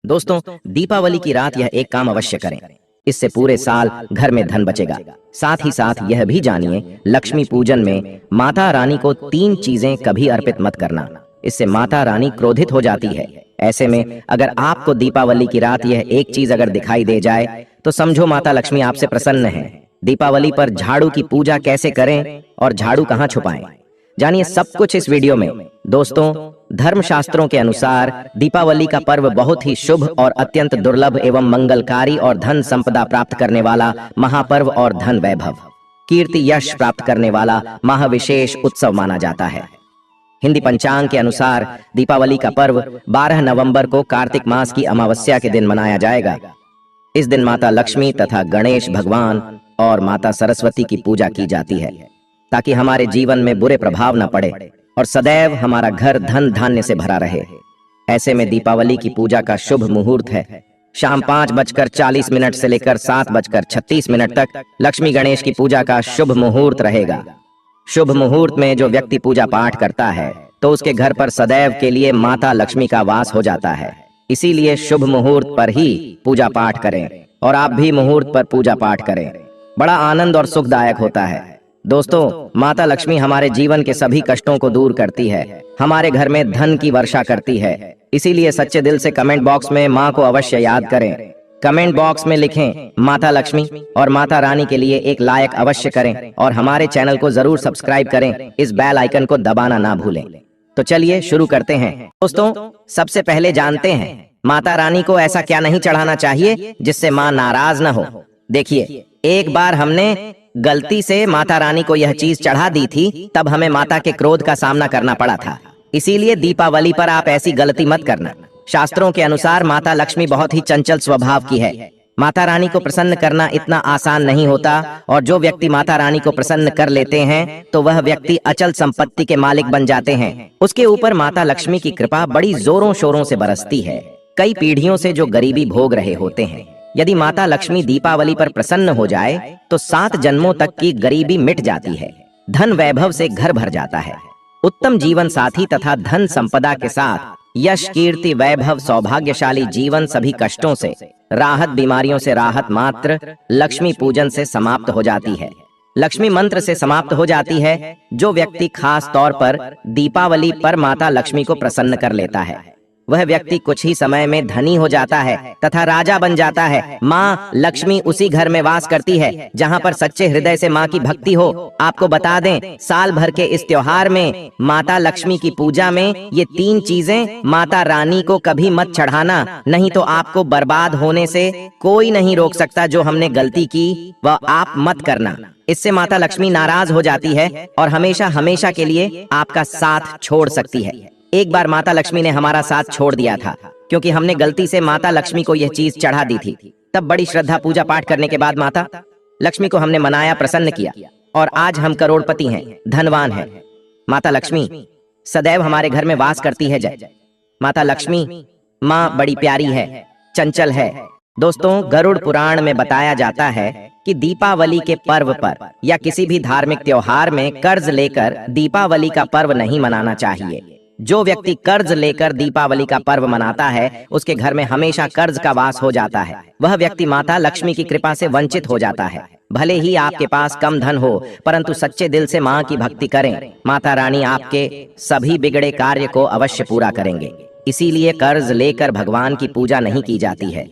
दोस्तों, दीपावली की रात यह एक काम अवश्य करें। इससे पूरे साल घर में धन बचेगा। साथ ही साथ यह भी जानिए, लक्ष्मी पूजन में माता रानी को 3 चीजें कभी अर्पित मत करना। इससे माता रानी क्रोधित हो जाती है। ऐसे में अगर आपको दीपावली की रात यह एक चीज अगर दिखाई दे जाए तो समझो माता लक्ष्मी आपसे प्रसन्न है। दीपावली पर झाड़ू की पूजा कैसे करें और झाड़ू कहाँ छुपाएं, जानिए सब कुछ इस वीडियो में। दोस्तों, धर्मशास्त्रों के अनुसार दीपावली का पर्व बहुत ही शुभ और अत्यंत दुर्लभ एवं मंगलकारी और धन संपदा प्राप्त करने वाला महापर्व और धन वैभव, कीर्ति यश प्राप्त करने वाला महाविशेष उत्सव माना जाता है। हिंदी पंचांग के अनुसार दीपावली का पर्व 12 नवंबर को कार्तिक मास की अमावस्या के दिन मनाया जाएगा। इस दिन माता लक्ष्मी तथा गणेश भगवान और माता सरस्वती की पूजा की जाती है, ताकि हमारे जीवन में बुरे प्रभाव न पड़े और सदैव हमारा घर धन धान्य से भरा रहे। ऐसे में दीपावली की पूजा का शुभ मुहूर्त है शाम 5:40 से लेकर 7:36 तक लक्ष्मी गणेश की पूजा का शुभ मुहूर्त रहेगा। शुभ मुहूर्त में जो व्यक्ति पूजा पाठ करता है तो उसके घर पर सदैव के लिए माता लक्ष्मी का वास हो जाता है। इसीलिए शुभ मुहूर्त पर ही पूजा पाठ करें और आप भी मुहूर्त पर पूजा पाठ करें। बड़ा आनंद और सुखदायक होता है। दोस्तों, माता लक्ष्मी हमारे जीवन के सभी कष्टों को दूर करती है, हमारे घर में धन की वर्षा करती है। इसीलिए सच्चे दिल से कमेंट बॉक्स में माँ को अवश्य याद करें। कमेंट बॉक्स में लिखें माता लक्ष्मी और माता रानी के लिए एक लाइक अवश्य करें और हमारे चैनल को जरूर सब्सक्राइब करें। इस बेल आइकन को दबाना ना भूलें। तो चलिए शुरू करते हैं। दोस्तों, सबसे पहले जानते हैं माता रानी को ऐसा क्या नहीं चढ़ाना चाहिए जिससे माँ नाराज न हो। देखिए, एक बार हमने गलती से माता रानी को यह चीज चढ़ा दी थी, तब हमें माता के क्रोध का सामना करना पड़ा था। इसीलिए दीपावली पर आप ऐसी गलती मत करना। शास्त्रों के अनुसार माता लक्ष्मी बहुत ही चंचल स्वभाव की है। माता रानी को प्रसन्न करना इतना आसान नहीं होता और जो व्यक्ति माता रानी को प्रसन्न कर लेते हैं तो वह व्यक्ति अचल संपत्ति के मालिक बन जाते हैं। उसके ऊपर माता लक्ष्मी की कृपा बड़ी जोरों शोरों से बरसती है। कई पीढ़ियों से जो गरीबी भोग रहे होते हैं, यदि माता लक्ष्मी दीपावली पर प्रसन्न हो जाए तो 7 जन्मों तक की गरीबी मिट जाती है। धन वैभव से घर भर जाता है। उत्तम जीवन साथी तथा धन संपदा के साथ यश, कीर्ति, वैभव, सौभाग्यशाली जीवन, सभी कष्टों से राहत, बीमारियों से राहत मात्र लक्ष्मी पूजन से समाप्त हो जाती है। लक्ष्मी मंत्र से समाप्त हो जाती है। जो व्यक्ति खास तौर पर दीपावली पर माता लक्ष्मी को प्रसन्न कर लेता है, वह व्यक्ति कुछ ही समय में धनी हो जाता है तथा राजा बन जाता है। माँ लक्ष्मी उसी घर में वास करती है जहाँ पर सच्चे हृदय से माँ की भक्ति हो। आपको बता दें, साल भर के इस त्योहार में माता लक्ष्मी की पूजा में ये 3 चीजें माता रानी को कभी मत चढ़ाना, नहीं तो आपको बर्बाद होने से कोई नहीं रोक सकता। जो हमने गलती की वह आप मत करना। इससे माता लक्ष्मी नाराज हो जाती है और हमेशा हमेशा के लिए आपका साथ छोड़ सकती है। एक बार माता लक्ष्मी ने हमारा साथ छोड़ दिया था क्योंकि हमने गलती से माता लक्ष्मी को यह चीज चढ़ा दी थी। तब बड़ी श्रद्धा पूजा पाठ करने के बाद माता लक्ष्मी को हमने मनाया, प्रसन्न किया और आज हम करोड़पति हैं, धनवान हैं। माता लक्ष्मी सदैव हमारे घर में वास करती है। जय माता लक्ष्मी। माँ बड़ी प्यारी है, चंचल है। दोस्तों, गरुड़ पुराण में बताया जाता है कि दीपावली के पर्व पर या किसी भी धार्मिक त्योहार में कर्ज लेकर दीपावली का पर्व नहीं मनाना चाहिए। जो व्यक्ति कर्ज लेकर दीपावली का पर्व मनाता है उसके घर में हमेशा कर्ज का वास हो जाता है। वह व्यक्ति माता लक्ष्मी की कृपा से वंचित हो जाता है। भले ही आपके पास कम धन हो, परंतु सच्चे दिल से माँ की भक्ति करें, माता रानी आपके सभी बिगड़े कार्य को अवश्य पूरा करेंगे। इसीलिए कर्ज लेकर भगवान की पूजा नहीं की जाती है,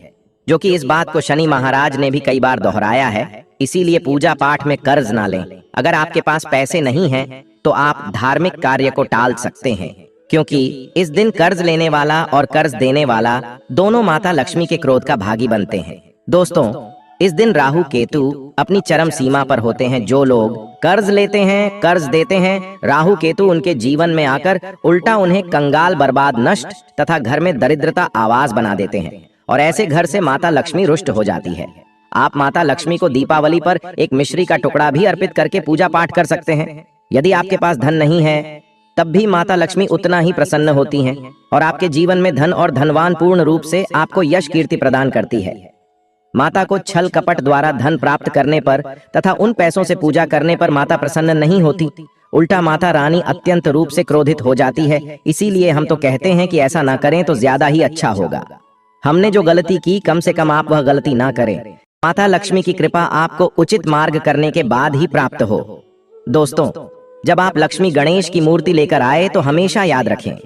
जो कि इस बात को शनि महाराज ने भी कई बार दोहराया है। इसीलिए पूजा पाठ में कर्ज ना लें। अगर आपके पास पैसे नहीं हैं तो आप धार्मिक कार्य को टाल सकते हैं, क्योंकि इस दिन कर्ज लेने वाला और कर्ज देने वाला दोनों माता लक्ष्मी के क्रोध का भागी बनते हैं। दोस्तों, इस दिन राहु केतु अपनी चरम सीमा पर होते हैं। जो लोग कर्ज लेते हैं, कर्ज देते हैं, राहु केतु उनके जीवन में आकर उल्टा उन्हें कंगाल, बर्बाद, नष्ट तथा घर में दरिद्रता आवाज बना देते हैं और ऐसे घर से माता लक्ष्मी रुष्ट हो जाती है। आप माता लक्ष्मी को दीपावली पर एक मिश्री का टुकड़ा भी अर्पित करके पूजा पाठ कर सकते हैं। यदि आपके पास धन नहीं है तब भी माता लक्ष्मी उतना ही प्रसन्न होती हैं और आपके जीवन में धन और धनवान पूर्ण रूप से आपको यश, कीर्ति प्रदान करती है। माता को छल कपट द्वारा धन प्राप्त करने पर तथा उन पैसों से पूजा करने पर माता प्रसन्न नहीं होती, उल्टा माता रानी अत्यंत रूप से क्रोधित हो जाती है। इसीलिए हम तो कहते हैं कि ऐसा ना करें तो ज्यादा ही अच्छा होगा। हमने जो गलती की कम से कम आप वह गलती ना करें। माता लक्ष्मी की कृपा आपको उचित मार्ग करने के बाद ही प्राप्त हो। दोस्तों, जब आप लक्ष्मी गणेश की मूर्ति लेकर आए तो हमेशा याद रखें,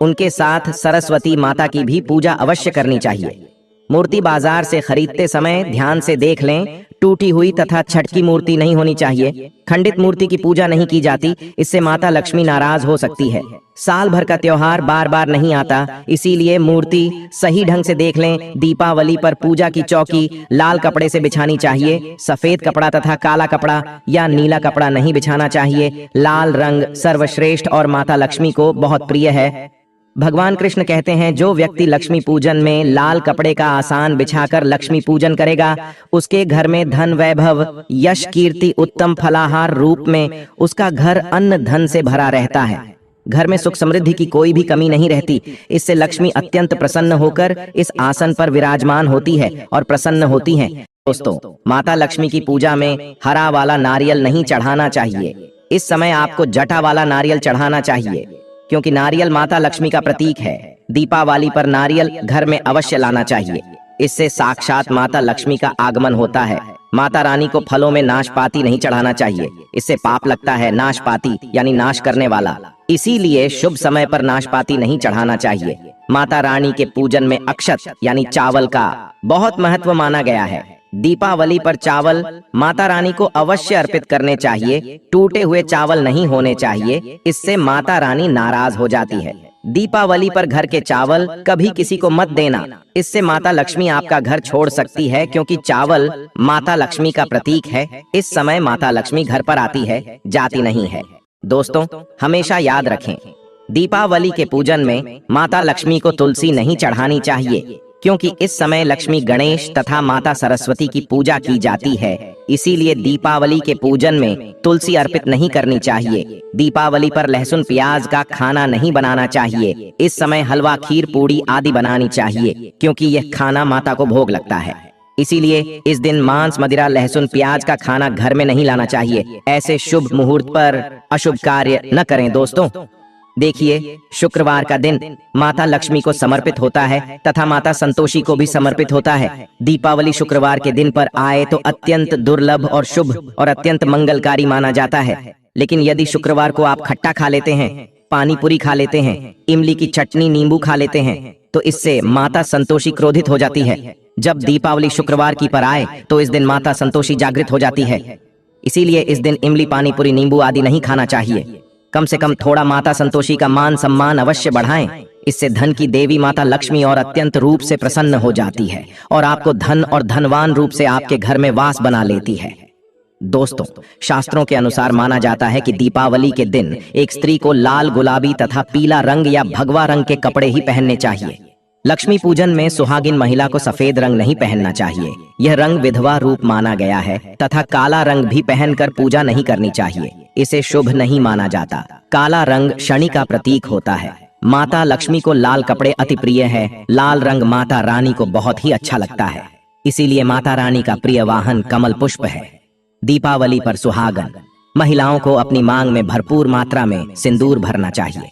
उनके साथ सरस्वती माता की भी पूजा अवश्य करनी चाहिए। मूर्ति बाजार से खरीदते समय ध्यान से देख लें, टूटी हुई तथा छटकी मूर्ति नहीं होनी चाहिए। खंडित मूर्ति की पूजा नहीं की जाती, इससे माता लक्ष्मी नाराज हो सकती है। साल भर का त्योहार बार बार नहीं आता, इसीलिए मूर्ति सही ढंग से देख लें। दीपावली पर पूजा की चौकी लाल कपड़े से बिछानी चाहिए। सफेद कपड़ा तथा काला कपड़ा या नीला कपड़ा नहीं बिछाना चाहिए। लाल रंग सर्वश्रेष्ठ और माता लक्ष्मी को बहुत प्रिय है। भगवान कृष्ण कहते हैं, जो व्यक्ति लक्ष्मी पूजन में लाल कपड़े का आसान बिछाकर लक्ष्मी पूजन करेगा, उसके घर में धन वैभव यश कीर्ति उत्तम फलाहार रूप में उसका घर अन्न धन से भरा रहता है। घर में सुख समृद्धि की कोई भी कमी नहीं रहती। इससे लक्ष्मी अत्यंत प्रसन्न होकर इस आसन पर विराजमान होती है और प्रसन्न होती हैं। दोस्तों, माता लक्ष्मी की पूजा में हरा वाला नारियल नहीं चढ़ाना चाहिए। इस समय आपको जटा वाला नारियल चढ़ाना चाहिए, क्योंकि नारियल माता लक्ष्मी का प्रतीक है। दीपावली पर नारियल घर में अवश्य लाना चाहिए, इससे साक्षात माता लक्ष्मी का आगमन होता है। माता रानी को फलों में नाशपाती नहीं चढ़ाना चाहिए, इससे पाप लगता है। नाशपाती यानी नाश करने वाला, इसीलिए शुभ समय पर नाशपाती नहीं चढ़ाना चाहिए। माता रानी के पूजन में अक्षत यानी चावल का बहुत महत्व माना गया है। दीपावली पर चावल माता रानी को अवश्य अर्पित करने चाहिए। टूटे हुए चावल नहीं होने चाहिए, इससे माता रानी नाराज हो जाती है। दीपावली पर घर के चावल कभी किसी को मत देना, इससे माता लक्ष्मी आपका घर छोड़ सकती है, क्योंकि चावल माता लक्ष्मी का प्रतीक है। इस समय माता लक्ष्मी घर पर आती है, जाती नहीं है। दोस्तों, हमेशा याद रखें, दीपावली के पूजन में माता लक्ष्मी को तुलसी नहीं चढ़ानी चाहिए, क्योंकि इस समय लक्ष्मी गणेश तथा माता सरस्वती की पूजा की जाती है। इसीलिए दीपावली के पूजन में तुलसी अर्पित नहीं करनी चाहिए। दीपावली पर लहसुन प्याज का खाना नहीं बनाना चाहिए। इस समय हलवा खीर पूड़ी आदि बनानी चाहिए, क्योंकि यह खाना माता को भोग लगता है। इसीलिए इस दिन मांस मदिरा लहसुन प्याज का खाना घर में नहीं लाना चाहिए। ऐसे शुभ मुहूर्त पर अशुभ कार्य न करें। दोस्तों, देखिए, शुक्रवार का दिन माता लक्ष्मी को समर्पित होता है तथा माता संतोषी को भी समर्पित होता है। दीपावली शुक्रवार के दिन पर आए तो अत्यंत दुर्लभ और शुभ और अत्यंत मंगलकारी माना जाता है। लेकिन यदि शुक्रवार को आप खट्टा खा लेते हैं, पानी पूरी खा लेते हैं, इमली की चटनी नींबू खा लेते हैं, तो इससे माता संतोषी क्रोधित हो जाती है। जब दीपावली शुक्रवार की पर आए तो इस दिन माता संतोषी जागृत हो जाती है। इसीलिए इस दिन इमली पानी पूरी नींबू आदि नहीं खाना चाहिए। कम से कम थोड़ा माता संतोषी का मान सम्मान अवश्य बढ़ाएं। इससे धन की देवी माता लक्ष्मी और अत्यंत रूप से प्रसन्न हो जाती है और आपको धन और धनवान रूप से आपके घर में वास बना लेती है। दोस्तों, शास्त्रों के अनुसार माना जाता है कि दीपावली के दिन एक स्त्री को लाल, गुलाबी तथा पीला रंग या भगवा रंग के कपड़े ही पहनने चाहिए। लक्ष्मी पूजन में सुहागिन महिला को सफेद रंग नहीं पहनना चाहिए, यह रंग विधवा रूप माना गया है। तथा काला रंग भी पहनकर पूजा नहीं करनी चाहिए, इसे शुभ नहीं माना जाता। काला रंग शनि का प्रतीक होता है। माता लक्ष्मी को लाल कपड़े अति प्रिय है। लाल रंग माता रानी को बहुत ही अच्छा लगता है, इसीलिए माता रानी का प्रिय वाहन कमल पुष्प है। दीपावली पर सुहागन महिलाओं को अपनी मांग में भरपूर मात्रा में सिंदूर भरना चाहिए।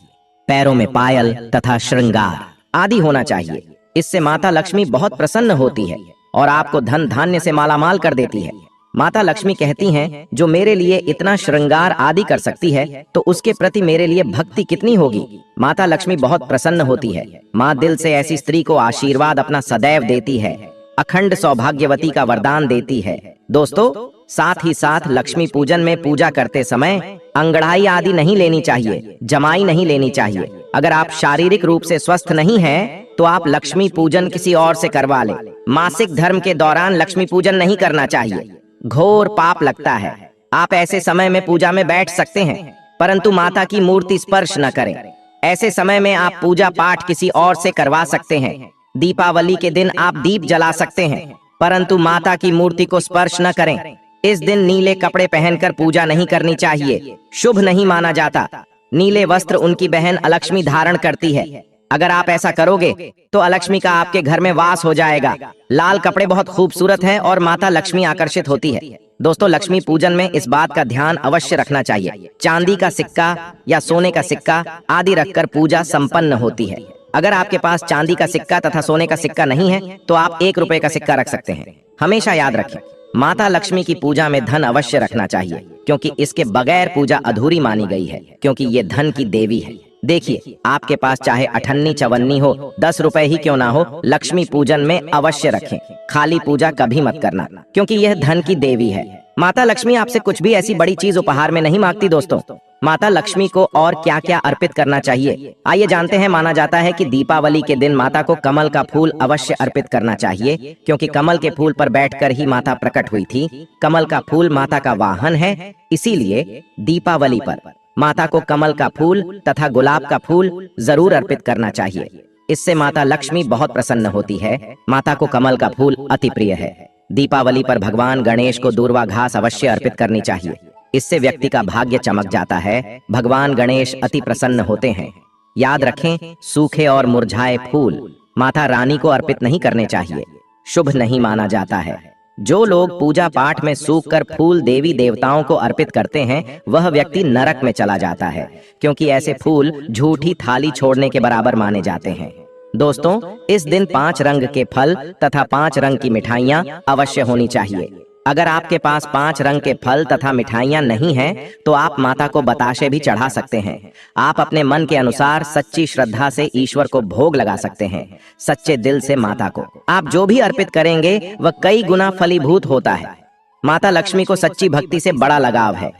पैरों में पायल तथा श्रृंगार आदि होना चाहिए। इससे माता लक्ष्मी बहुत प्रसन्न होती है और आपको धन धान्य से मालामाल कर देती है। माता लक्ष्मी कहती हैं, जो मेरे लिए इतना श्रृंगार आदि कर सकती है, तो उसके प्रति मेरे लिए भक्ति कितनी होगी। माता लक्ष्मी बहुत प्रसन्न होती है। माँ दिल से ऐसी स्त्री को आशीर्वाद अपना सदैव देती है, अखंड सौभाग्यवती का वरदान देती है। दोस्तों, साथ ही साथ लक्ष्मी पूजन में पूजा करते समय अंगड़ाई आदि नहीं लेनी चाहिए, जमाई नहीं लेनी चाहिए। अगर आप शारीरिक रूप से स्वस्थ नहीं हैं, तो आप लक्ष्मी पूजन किसी और से करवा लें। मासिक धर्म के दौरान लक्ष्मी पूजन नहीं करना चाहिए, घोर पाप लगता है। आप ऐसे समय में पूजा में बैठ सकते हैं, परंतु माता की मूर्ति स्पर्श न करें। ऐसे समय में आप पूजा पाठ किसी और से करवा सकते हैं। दीपावली के दिन आप दीप जला सकते हैं, परंतु माता की मूर्ति को स्पर्श न करें। इस दिन नीले कपड़े पहनकर पूजा नहीं करनी चाहिए, शुभ नहीं माना जाता। नीले वस्त्र उनकी बहन अलक्ष्मी धारण करती है। अगर आप ऐसा करोगे तो अलक्ष्मी का आपके घर में वास हो जाएगा। लाल कपड़े बहुत खूबसूरत हैं और माता लक्ष्मी आकर्षित होती है। दोस्तों, लक्ष्मी पूजन में इस बात का ध्यान अवश्य रखना चाहिए, चांदी का सिक्का या सोने का सिक्का आदि रखकर पूजा संपन्न होती है। अगर आपके पास चांदी का सिक्का तथा सोने का सिक्का नहीं है तो आप 1 रुपए का सिक्का रख सकते हैं। हमेशा याद रखें, माता लक्ष्मी की पूजा में धन अवश्य रखना चाहिए, क्योंकि इसके बगैर पूजा अधूरी मानी गई है, क्योंकि ये धन की देवी है। देखिए, आपके पास चाहे अठन्नी चवन्नी हो, 10 रुपए ही क्यों ना हो, लक्ष्मी पूजन में अवश्य रखें। खाली पूजा कभी मत करना, क्योंकि यह धन की देवी है। माता लक्ष्मी आपसे कुछ भी ऐसी बड़ी चीज उपहार में नहीं मांगती दोस्तों। माता लक्ष्मी को और क्या क्या अर्पित करना चाहिए, आइए जानते हैं। माना जाता है कि दीपावली के दिन माता को कमल का फूल अवश्य अर्पित करना चाहिए, क्योंकि कमल के फूल पर बैठकर ही माता प्रकट हुई थी। कमल का फूल माता का वाहन है, इसीलिए दीपावली पर माता को कमल का फूल तथा गुलाब का फूल जरूर अर्पित करना चाहिए। इससे माता लक्ष्मी बहुत प्रसन्न होती है। माता को कमल का फूल अति प्रिय है। दीपावली पर भगवान गणेश को दूर्वा घास अवश्य अर्पित करनी चाहिए। इससे व्यक्ति का भाग्य चमक जाता है। भगवान गणेश अति प्रसन्न होते हैं। याद रखें, सूखे और मुरझाए फूल माता रानी को अर्पित नहीं करने चाहिए, शुभ नहीं माना जाता है। जो लोग पूजा पाठ में सूखकर फूल देवी देवताओं को अर्पित करते हैं, वह व्यक्ति नरक में चला जाता है, क्योंकि ऐसे फूल झूठी थाली छोड़ने के बराबर माने जाते हैं। दोस्तों, इस दिन 5 रंग के फल तथा 5 रंग की मिठाइयाँ अवश्य होनी चाहिए। अगर आपके पास 5 रंग के फल तथा मिठाइयाँ नहीं हैं, तो आप माता को बताशे भी चढ़ा सकते हैं। आप अपने मन के अनुसार सच्ची श्रद्धा से ईश्वर को भोग लगा सकते हैं। सच्चे दिल से माता को आप जो भी अर्पित करेंगे वह कई गुना फलीभूत होता है। माता लक्ष्मी को सच्ची भक्ति से बड़ा लगाव है।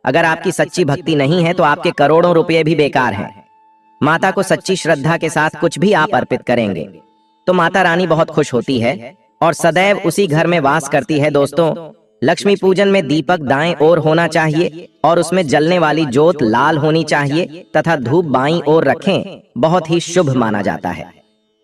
अगर आपकी सच्ची भक्ति नहीं है तो आपके करोड़ों रुपये भी बेकार हैं। माता को सच्ची श्रद्धा के साथ कुछ भी आप अर्पित करेंगे तो माता रानी बहुत खुश होती है और सदैव उसी घर में वास करती है। दोस्तों, लक्ष्मी पूजन में दीपक दाएं ओर होना चाहिए और उसमें जलने वाली जोत लाल होनी चाहिए तथा धूप बाईं ओर रखें, बहुत ही शुभ माना जाता है।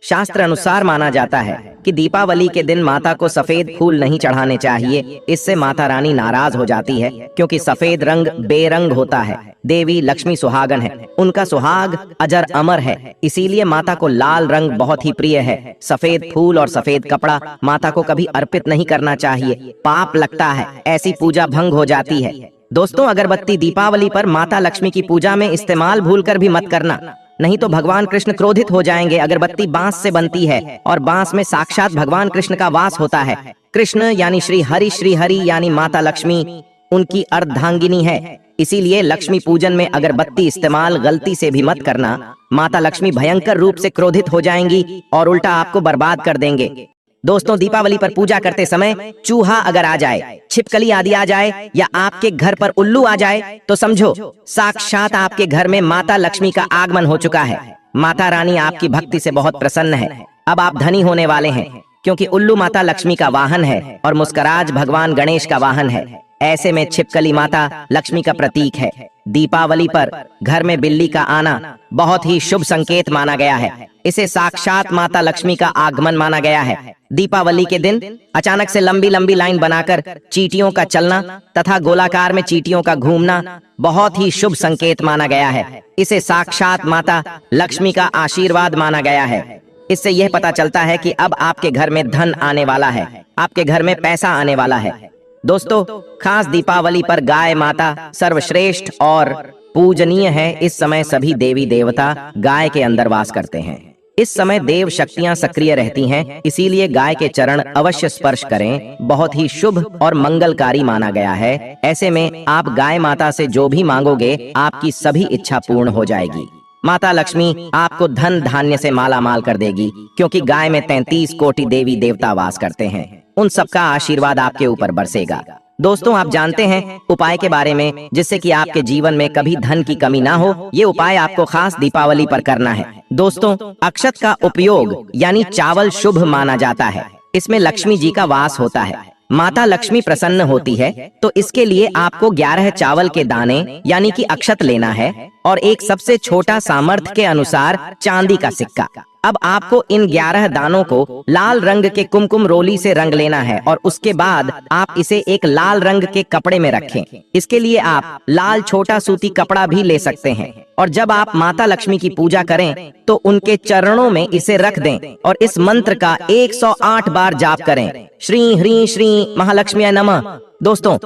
शास्त्र अनुसार माना जाता है कि दीपावली के दिन माता को सफेद फूल नहीं चढ़ाने चाहिए। इससे माता रानी नाराज हो जाती है, क्योंकि सफेद रंग बेरंग होता है। देवी लक्ष्मी सुहागन है, उनका सुहाग अजर अमर है, इसीलिए माता को लाल रंग बहुत ही प्रिय है। सफेद फूल और सफेद कपड़ा माता को कभी अर्पित नहीं करना चाहिए, पाप लगता है, ऐसी पूजा भंग हो जाती है। दोस्तों, अगरबत्ती दीपावली पर माता लक्ष्मी की पूजा में इस्तेमाल भूलकर भी मत करना, नहीं तो भगवान कृष्ण क्रोधित हो जाएंगे। अगरबत्ती बांस से बनती है और बांस में साक्षात भगवान कृष्ण का वास होता है। कृष्ण यानी श्री हरि यानी माता लक्ष्मी उनकी अर्धांगिनी है। इसीलिए लक्ष्मी पूजन में अगरबत्ती इस्तेमाल गलती से भी मत करना। माता लक्ष्मी भयंकर रूप से क्रोधित हो जाएंगी और उल्टा आपको बर्बाद कर देंगे। दोस्तों, दीपावली पर पूजा करते समय चूहा अगर आ जाए, छिपकली आदि आ जाए या आपके घर पर उल्लू आ जाए तो समझो साक्षात आपके घर में माता लक्ष्मी का आगमन हो चुका है। माता रानी आपकी भक्ति से बहुत प्रसन्न है। अब आप धनी होने वाले हैं, क्योंकि उल्लू माता लक्ष्मी का वाहन है और मुस्कराज भगवान गणेश का वाहन है। ऐसे में छिपकली माता लक्ष्मी का प्रतीक है। दीपावली पर घर में बिल्ली का आना बहुत ही शुभ संकेत माना गया है। इसे साक्षात माता लक्ष्मी का आगमन माना गया है। दीपावली के दिन अचानक से लंबी लंबी लाइन बनाकर चींटियों का चलना तथा गोलाकार में चींटियों का घूमना बहुत ही शुभ संकेत माना गया है। इसे साक्षात माता लक्ष्मी का आशीर्वाद माना गया है। इससे यह पता चलता है कि अब आपके घर में धन आने वाला है, आपके घर में पैसा आने वाला है। दोस्तों, खास दीपावली पर गाय माता सर्वश्रेष्ठ और पूजनीय है। इस समय सभी देवी देवता गाय के अंदर वास करते हैं। इस समय देव शक्तियां सक्रिय रहती हैं, इसीलिए गाय के चरण अवश्य स्पर्श करें, बहुत ही शुभ और मंगलकारी माना गया है। ऐसे में आप गाय माता से जो भी मांगोगे आपकी सभी इच्छा पूर्ण हो जाएगी। माता लक्ष्मी आपको धन धान्य से माला माल कर देगी, क्योंकि गाय में 33 कोटि देवी देवता वास करते हैं। उन सबका आशीर्वाद आपके ऊपर बरसेगा। दोस्तों, आप जानते हैं उपाय के बारे में, जिससे कि आपके जीवन में कभी धन की कमी ना हो। ये उपाय आपको खास दीपावली पर करना है। दोस्तों, अक्षत का उपयोग यानी चावल शुभ माना जाता है। इसमें लक्ष्मी जी का वास होता है। माता लक्ष्मी प्रसन्न होती है, तो इसके लिए आपको 11 चावल के दाने यानी कि अक्षत लेना है और एक सबसे छोटा सामर्थ्य के अनुसार चांदी का सिक्का। अब आपको इन 11 दानों को लाल रंग के कुमकुम रोली से रंग लेना है और उसके बाद आप इसे एक लाल रंग के कपड़े में रखें। इसके लिए आप लाल छोटा सूती कपड़ा भी ले सकते हैं और जब आप माता लक्ष्मी की पूजा करें तो उनके चरणों में इसे रख दें और इस मंत्र का 108 बार जाप करें, श्री ह्री श्री महालक्ष्मी नमः। दोस्तों,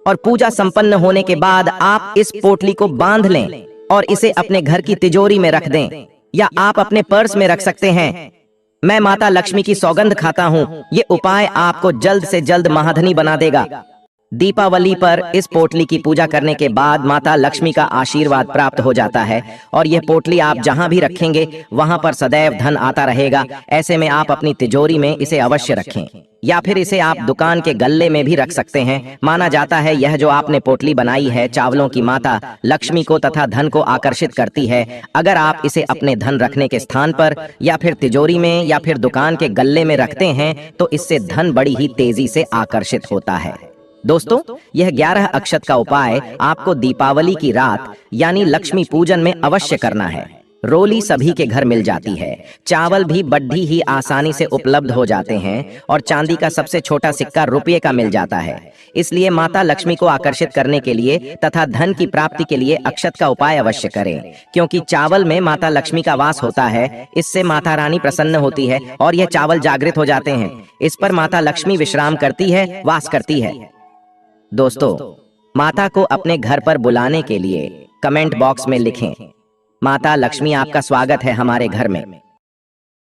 और पूजा संपन्न होने के बाद आप इस पोटली को बांध लें और इसे अपने घर की तिजोरी में रख दें। या आप अपने पर्स में रख सकते हैं। मैं माता लक्ष्मी की सौगंध खाता हूँ, ये उपाय आपको जल्द से जल्द महाधनी बना देगा। दीपावली पर इस पोटली की पूजा करने के बाद माता लक्ष्मी का आशीर्वाद प्राप्त हो जाता है और यह पोटली आप जहां भी रखेंगे वहां पर सदैव धन आता रहेगा। ऐसे में आप अपनी तिजोरी में इसे अवश्य रखें या फिर इसे आप दुकान के गल्ले में भी रख सकते हैं। माना जाता है यह जो आपने पोटली बनाई है चावलों की माता लक्ष्मी को तथा धन को आकर्षित करती है। अगर आप इसे अपने धन रखने के स्थान पर या फिर तिजोरी में या फिर दुकान के गल्ले में रखते हैं तो इससे धन बड़ी ही तेजी से आकर्षित होता है। दोस्तों, यह 11 अक्षत का उपाय आपको दीपावली की रात यानी लक्ष्मी पूजन में अवश्य करना है। रोली सभी के घर मिल जाती है, चावल भी बड़ी ही आसानी से उपलब्ध हो जाते हैं और चांदी का सबसे छोटा सिक्का रुपये का मिल जाता है। इसलिए माता लक्ष्मी को आकर्षित करने के लिए तथा धन की प्राप्ति के लिए अक्षत का उपाय अवश्य करें, क्योंकि चावल में माता लक्ष्मी का वास होता है। इससे माता रानी प्रसन्न होती है और यह चावल जागृत हो जाते हैं। इस पर माता लक्ष्मी विश्राम करती है, वास करती है। दोस्तों, माता को अपने घर पर बुलाने के लिए कमेंट बॉक्स में लिखें, माता लक्ष्मी आपका स्वागत है हमारे घर में।